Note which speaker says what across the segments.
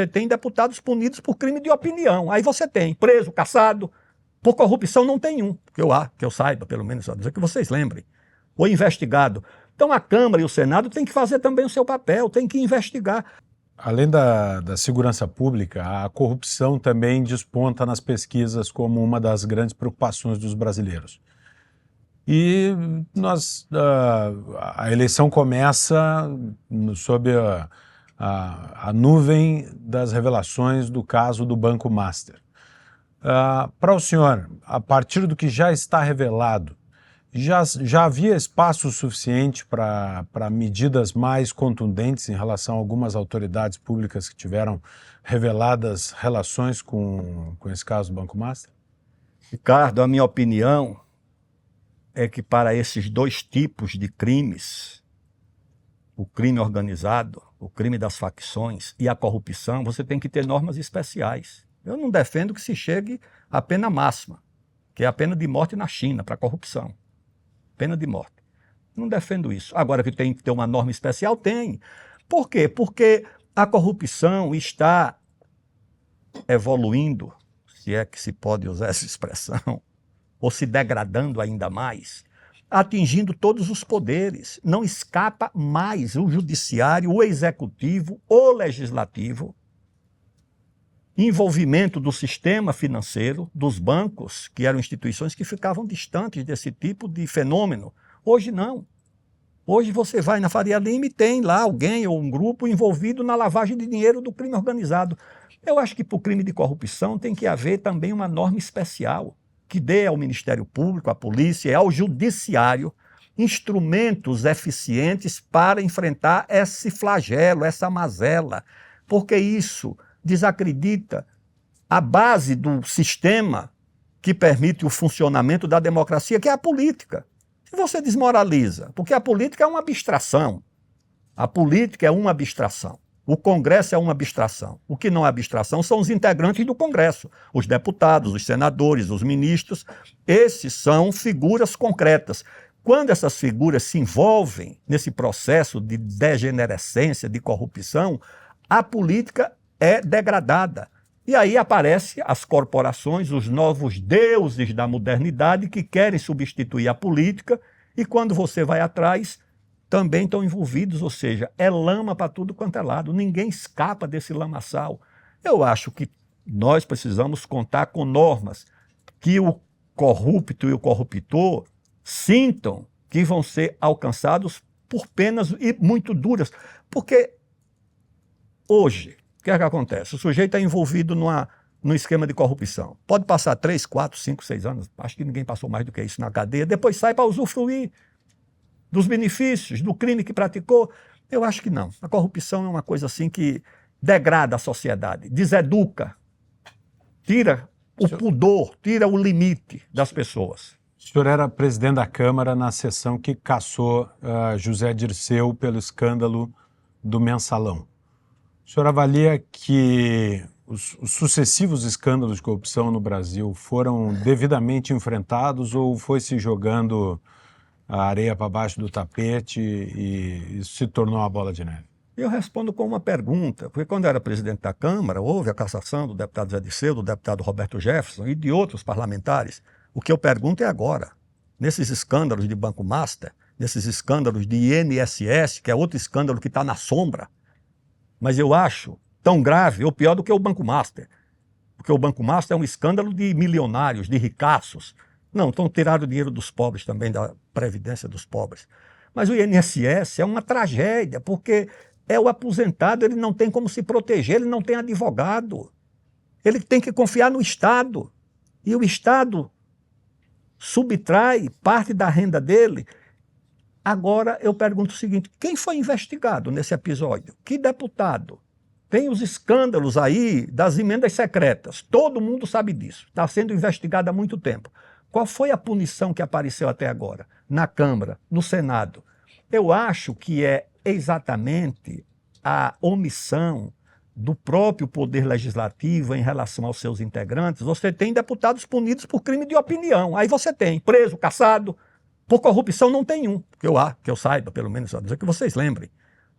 Speaker 1: você tem deputados punidos por crime de opinião. Aí você tem preso, caçado. Por corrupção não tem um, que eu saiba, pelo menos, só dizer que vocês lembrem. Ou investigado. Então a Câmara e o Senado têm que fazer também o seu papel, têm que investigar.
Speaker 2: Além da segurança pública, a corrupção também desponta nas pesquisas como uma das grandes preocupações dos brasileiros. E a eleição começa sob a nuvem das revelações do caso do Banco Master. Para o senhor, a partir do que já está revelado, já havia espaço suficiente para medidas mais contundentes em relação a algumas autoridades públicas que tiveram reveladas relações com esse caso do Banco Master?
Speaker 1: Ricardo, a minha opinião é que para esses dois tipos de crimes, o crime organizado, o crime das facções e a corrupção, você tem que ter normas especiais. Eu não defendo que se chegue à pena máxima, que é a pena de morte na China para corrupção. Pena de morte. Não defendo isso. Agora que tem que ter uma norma especial, tem. Por quê? Porque a corrupção está evoluindo, se é que se pode usar essa expressão, ou se degradando ainda mais, atingindo todos os poderes. Não escapa mais o judiciário, o executivo, o legislativo. Envolvimento do sistema financeiro, dos bancos, que eram instituições que ficavam distantes desse tipo de fenômeno. Hoje não. Hoje você vai na Faria Lima e tem lá alguém ou um grupo envolvido na lavagem de dinheiro do crime organizado. Eu acho que para o crime de corrupção tem que haver também uma norma especial que dê ao Ministério Público, à polícia e ao judiciário instrumentos eficientes para enfrentar esse flagelo, essa mazela, porque isso desacredita a base do sistema que permite o funcionamento da democracia, que é a política. Se você desmoraliza, porque a política é uma abstração. A política é uma abstração. O Congresso é uma abstração. O que não é abstração são os integrantes do Congresso, os deputados, os senadores, os ministros. Esses são figuras concretas. Quando essas figuras se envolvem nesse processo de degenerescência, de corrupção, a política é degradada. E aí aparecem as corporações, os novos deuses da modernidade que querem substituir a política e quando você vai atrás também estão envolvidos, ou seja, é lama para tudo quanto é lado, ninguém escapa desse lamaçal. Eu acho que nós precisamos contar com normas que o corrupto e o corruptor sintam que vão ser alcançados por penas muito duras, porque hoje, o que é que acontece? O sujeito é envolvido num esquema de corrupção. Pode passar 3, 4, 5, 6 anos, acho que ninguém passou mais do que isso na cadeia, depois sai para usufruir dos benefícios, do crime que praticou. Eu acho que não. A corrupção é uma coisa assim que degrada a sociedade, deseduca, tira o pudor, tira o limite das pessoas.
Speaker 2: O senhor era presidente da Câmara na sessão que cassou José Dirceu pelo escândalo do Mensalão. O senhor avalia que os sucessivos escândalos de corrupção no Brasil foram devidamente enfrentados ou foi se jogando a areia para baixo do tapete e isso se tornou uma bola de neve?
Speaker 1: Eu respondo com uma pergunta, porque quando eu era presidente da Câmara, houve a cassação do deputado Zé Dirceu, do deputado Roberto Jefferson e de outros parlamentares. O que eu pergunto é agora, nesses escândalos de Banco Master, nesses escândalos de INSS, que é outro escândalo que está na sombra, mas eu acho tão grave ou pior do que o Banco Master. Porque o Banco Master é um escândalo de milionários, de ricaços. Não, estão tirando o dinheiro dos pobres também, da previdência dos pobres. Mas o INSS é uma tragédia, porque é o aposentado, ele não tem como se proteger, ele não tem advogado. Ele tem que confiar no Estado. E o Estado subtrai parte da renda dele. Agora eu pergunto o seguinte, quem foi investigado nesse episódio? Que deputado? Tem os escândalos aí das emendas secretas, todo mundo sabe disso, está sendo investigado há muito tempo. Qual foi a punição que apareceu até agora? Na Câmara, no Senado? Eu acho que é exatamente a omissão do próprio Poder Legislativo em relação aos seus integrantes. Você tem deputados punidos por crime de opinião, aí você tem preso, caçado. Por corrupção não tem um, que eu saiba, pelo menos, só dizer que vocês lembrem.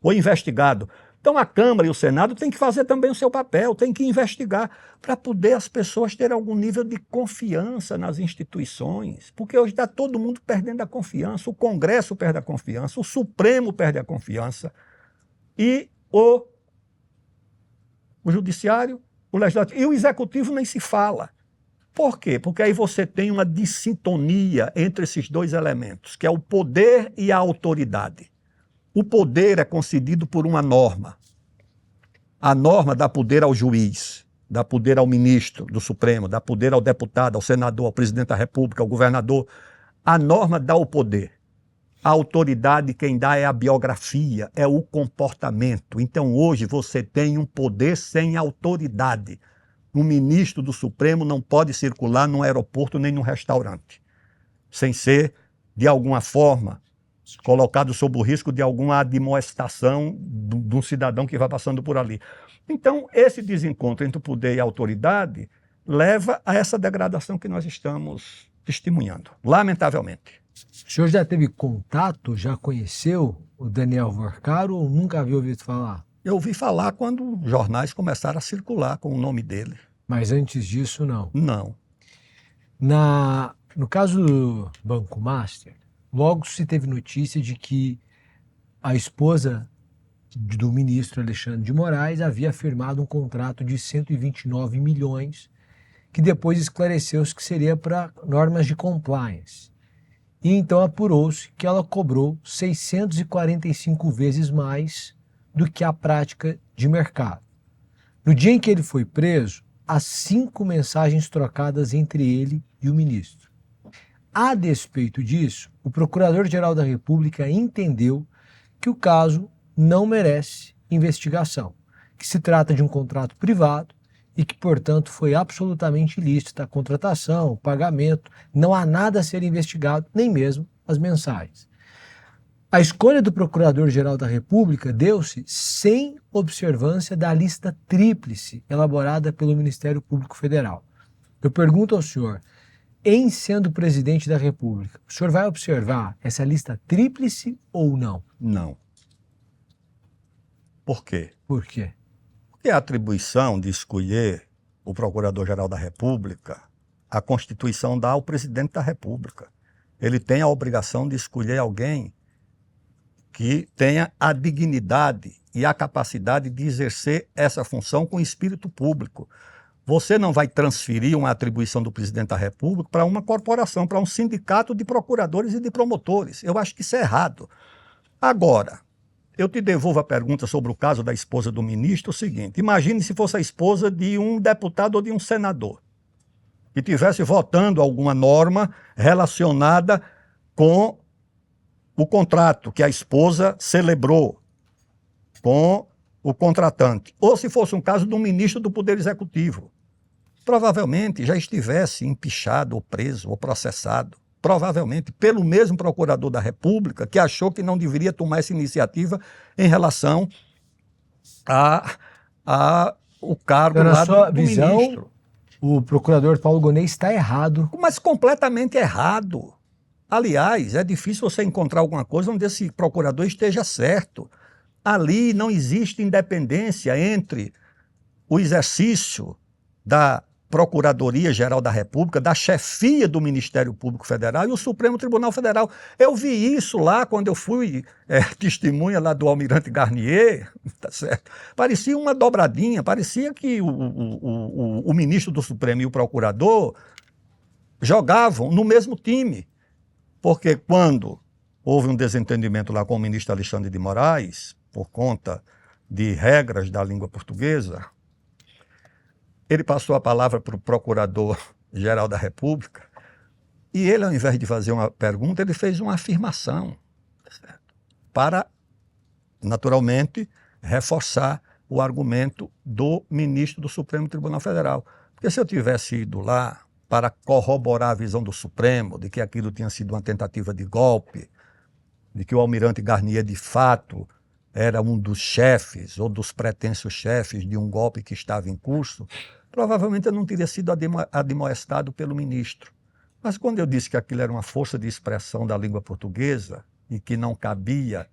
Speaker 1: Ou investigado. Então a Câmara e o Senado têm que fazer também o seu papel, têm que investigar para poder as pessoas terem algum nível de confiança nas instituições, porque hoje está todo mundo perdendo a confiança, o Congresso perde a confiança, o Supremo perde a confiança e o Judiciário, o Legislativo e o Executivo nem se fala. Por quê? Porque aí você tem uma dissintonia entre esses dois elementos, que é o poder e a autoridade. O poder é concedido por uma norma. A norma dá poder ao juiz, dá poder ao ministro do Supremo, dá poder ao deputado, ao senador, ao presidente da República, ao governador. A norma dá o poder. A autoridade quem dá é a biografia, é o comportamento. Então hoje você tem um poder sem autoridade. Um ministro do Supremo não pode circular num aeroporto nem num restaurante, sem ser, de alguma forma, colocado sob o risco de alguma admoestação de um cidadão que vai passando por ali. Então, esse desencontro entre o poder e a autoridade leva a essa degradação que nós estamos testemunhando, lamentavelmente.
Speaker 3: O senhor já teve contato, já conheceu o Daniel Vorcaro ou nunca havia ouvido falar?
Speaker 1: Eu ouvi falar quando jornais começaram a circular com o nome dele.
Speaker 3: Mas antes disso, não?
Speaker 1: Não.
Speaker 3: No caso do Banco Master, logo se teve notícia de que a esposa do ministro Alexandre de Moraes havia firmado um contrato de 129 milhões, que depois esclareceu-se que seria para normas de compliance. E então apurou-se que ela cobrou 645 vezes mais do que a prática de mercado. No dia em que ele foi preso, há 5 mensagens trocadas entre ele e o ministro. A despeito disso, o Procurador-Geral da República entendeu que o caso não merece investigação, que se trata de um contrato privado e que, portanto, foi absolutamente ilícita a contratação, o pagamento, não há nada a ser investigado, nem mesmo as mensagens. A escolha do Procurador-Geral da República deu-se sem observância da lista tríplice elaborada pelo Ministério Público Federal. Eu pergunto ao senhor, em sendo presidente da República, o senhor vai observar essa lista tríplice ou não?
Speaker 1: Não. Por quê?
Speaker 3: Por quê?
Speaker 1: Porque a atribuição de escolher o Procurador-Geral da República, a Constituição dá ao presidente da República. Ele tem a obrigação de escolher alguém que tenha a dignidade e a capacidade de exercer essa função com espírito público. Você não vai transferir uma atribuição do presidente da República para uma corporação, para um sindicato de procuradores e de promotores. Eu acho que isso é errado. Agora, eu te devolvo a pergunta sobre o caso da esposa do ministro, o seguinte: imagine se fosse a esposa de um deputado ou de um senador que estivesse votando alguma norma relacionada com o contrato que a esposa celebrou com o contratante, ou se fosse um caso de um ministro do Poder Executivo, provavelmente já estivesse empichado, ou preso, ou processado, provavelmente pelo mesmo Procurador da República, que achou que não deveria tomar essa iniciativa em relação o cargo
Speaker 3: Na
Speaker 1: lá
Speaker 3: sua
Speaker 1: do
Speaker 3: visão,
Speaker 1: ministro.
Speaker 3: o procurador Paulo Gonet está errado.
Speaker 1: Mas completamente errado. Aliás, é difícil você encontrar alguma coisa onde esse procurador esteja certo. Ali não existe independência entre o exercício da Procuradoria-Geral da República, da chefia do Ministério Público Federal e o Supremo Tribunal Federal. Eu vi isso lá quando eu fui testemunha lá do Almirante Garnier, tá certo? Parecia uma dobradinha, parecia que o ministro do Supremo e o procurador jogavam no mesmo time. Porque quando houve um desentendimento lá com o ministro Alexandre de Moraes, por conta de regras da língua portuguesa, ele passou a palavra para o Procurador-Geral da República e ele, ao invés de fazer uma pergunta, ele fez uma afirmação, certo? Para, naturalmente, reforçar o argumento do ministro do Supremo Tribunal Federal. Porque se eu tivesse ido lá para corroborar a visão do Supremo de que aquilo tinha sido uma tentativa de golpe, de que o Almirante Garnier, de fato, era um dos chefes ou dos pretensos chefes de um golpe que estava em curso, provavelmente eu não teria sido admoestado pelo ministro. Mas quando eu disse que aquilo era uma força de expressão da língua portuguesa e que não cabia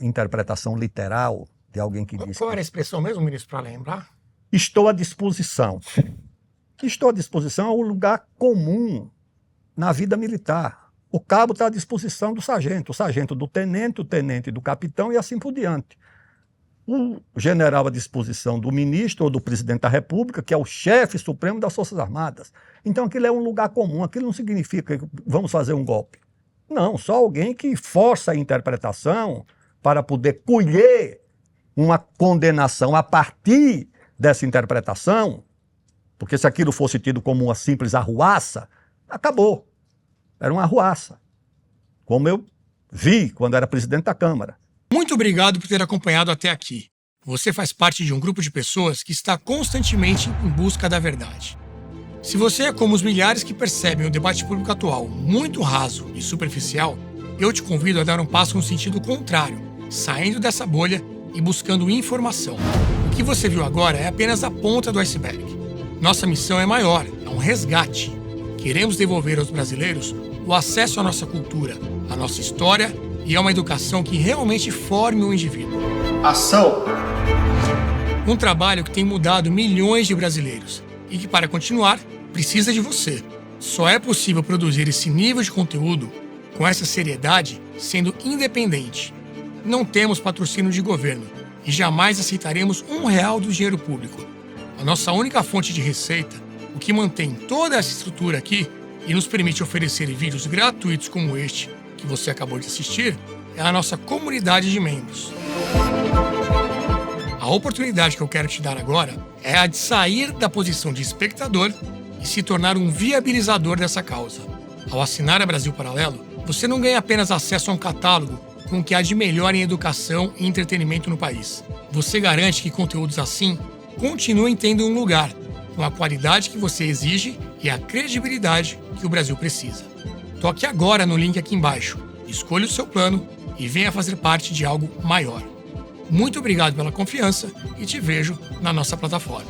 Speaker 1: interpretação literal de alguém que disse...
Speaker 4: Qual era a expressão mesmo, ministro, para lembrar?
Speaker 1: Estou à disposição. Estou à disposição é um lugar comum na vida militar. O cabo está à disposição do sargento, o sargento do tenente, o tenente do capitão e assim por diante. O general à disposição do ministro ou do presidente da República, que é o chefe supremo das Forças Armadas. Então aquilo é um lugar comum, aquilo não significa que vamos fazer um golpe. Não, só alguém que força a interpretação para poder colher uma condenação a partir dessa interpretação, porque se aquilo fosse tido como uma simples arruaça, acabou. Era uma arruaça, como eu vi quando era presidente da Câmara.
Speaker 4: Muito obrigado por ter acompanhado até aqui. Você faz parte de um grupo de pessoas que está constantemente em busca da verdade. Se você é como os milhares que percebem o debate público atual muito raso e superficial, eu te convido a dar um passo no sentido contrário, saindo dessa bolha e buscando informação. O que você viu agora é apenas a ponta do iceberg. Nossa missão é maior, é um resgate. Queremos devolver aos brasileiros o acesso à nossa cultura, à nossa história e a uma educação que realmente forme o indivíduo.
Speaker 5: Ação!
Speaker 4: Um trabalho que tem mudado milhões de brasileiros e que, para continuar, precisa de você. Só é possível produzir esse nível de conteúdo com essa seriedade sendo independente. Não temos patrocínio de governo e jamais aceitaremos R$1 do dinheiro público. A nossa única fonte de receita, o que mantém toda essa estrutura aqui e nos permite oferecer vídeos gratuitos como este, que você acabou de assistir, é a nossa comunidade de membros. A oportunidade que eu quero te dar agora é a de sair da posição de espectador e se tornar um viabilizador dessa causa. Ao assinar a Brasil Paralelo, você não ganha apenas acesso a um catálogo com o que há de melhor em educação e entretenimento no país. Você garante que conteúdos assim continuem tendo um lugar, com a qualidade que você exige e a credibilidade que o Brasil precisa. Toque agora no link aqui embaixo, escolha o seu plano e venha fazer parte de algo maior. Muito obrigado pela confiança e te vejo na nossa plataforma.